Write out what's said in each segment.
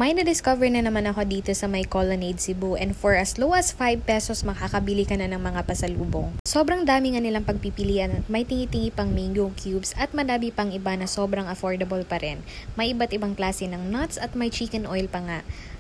May na-discover na naman ako dito sa may Colonnade, Cebu, and for as low as 5 pesos makakabili ka na ng mga pasalubong. Sobrang dami nga nilang pagpipilian at may tingi-tingi pang mango cubes at madami pang iba na sobrang affordable pa rin. May iba't ibang klase ng nuts at may chicken oil pa nga.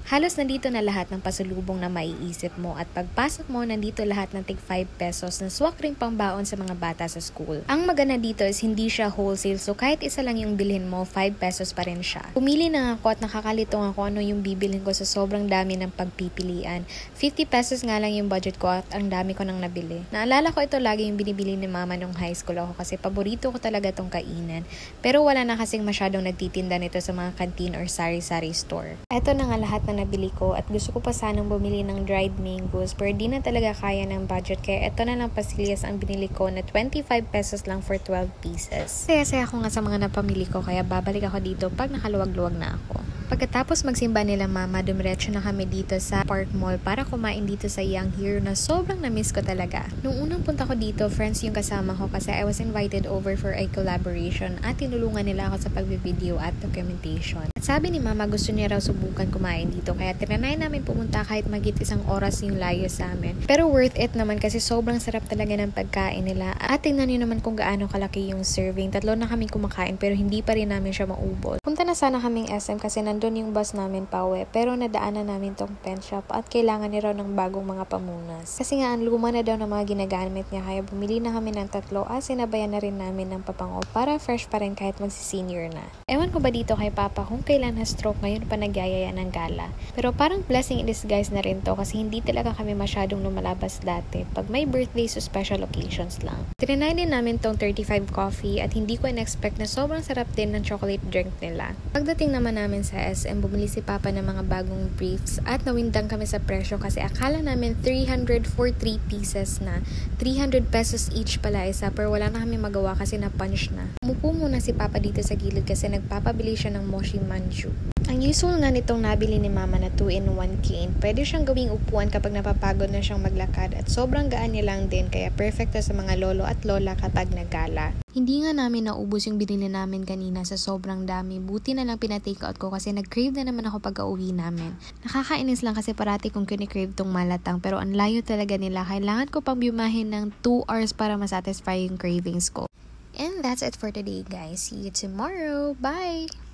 Halos nandito na lahat ng pasalubong na maiisip mo at pagpasok mo nandito lahat ng tig 5 pesos na swak ring pangbaon sa mga bata sa school. Ang maganda dito is hindi siya wholesale, so kahit isa lang yung bilhin mo, 5 pesos pa rin siya. Pumili na ako at nakakalitong ako ano yung bibilhin ko sa sobrang dami ng pagpipilian. 50 pesos nga lang yung budget ko at ang dami ko nang nabili. Naalala ko ito lagi yung binibili ni mama nung high school ako kasi paborito ko talaga tong kainan. Pero wala na kasing masyadong nagtitinda nito sa mga canteen or sari-sari store. Eto na nga lahat na nabili ko at gusto ko pa sanang bumili ng dried mangoes pero di na talaga kaya ng budget kaya eto na lang pastillas ang binili ko na 25 pesos lang for 12 pieces. Saya ako nga sa mga napamili ko kaya babalik ako dito pag nakaluwag-luwag na ako. Pagkatapos magsimba nila mama, dumiretso na kami dito sa Park Mall para kumain dito sa Young Hero na sobrang na-miss ko talaga. Nung unang punta ko dito, friends yung kasama ko kasi I was invited over for a collaboration at tinulungan nila ako sa pagbe-video at documentation. At sabi ni mama gusto niya raw subukan kumain dito kaya tinanay namin pumunta kahit magit isang oras yung layo sa amin. Pero worth it naman kasi sobrang sarap talaga ng pagkain nila. At tingnan niyo naman kung gaano kalaki yung serving. 3 na kami kumakain pero hindi pa rin namin siya maubos. Punta na sana kaming SM kasi doon yung bus namin pauwi pero nadaanan namin tong pen shop at kailangan niya raw ng bagong mga pamunas. Kasi nga ang luma na daw ng mga ginagamit niya kaya bumili na kami ng 3 at sinabayan na rin namin ng papango para fresh pa rin kahit magsi-senior na. Ewan ko ba dito kay Papa kung kailan na-stroke ngayon pa nagyayaya ng gala. Pero parang blessing in disguise na rin to kasi hindi talaga kami masyadong lumalabas dati pag may birthdays o special occasions lang. Trinay din namin tong 35 coffee at hindi ko in-expect na sobrang sarap din ng chocolate drink nila. Pagdating naman namin sa SM, bumili si Papa ng mga bagong briefs at nawindang kami sa presyo kasi akala namin 300 for 3 pieces na. 300 pesos each pala isa pero wala na kami magawa kasi na-punch na. Umupo muna si Papa dito sa gilid kasi nagpapabili siya ng mochi manju. Ang usual nga nitong nabili ni Mama na 2-in-1 cane, pwede siyang gawing upuan kapag napapagod na siyang maglakad at sobrang gaan niya lang din kaya perfecto sa mga lolo at lola kapag nagala. Hindi nga namin naubos yung binili namin kanina sa sobrang dami. Buti na lang pinatake out ko kasi nag-crave na naman ako pag-uwi namin. Nakakainis lang kasi parati kong kinikrave tong malatang pero ang layo talaga nila. Kailangan ko pang biumahin ng 2 hours para masatisfy yung cravings ko. And that's it for today guys. See you tomorrow. Bye!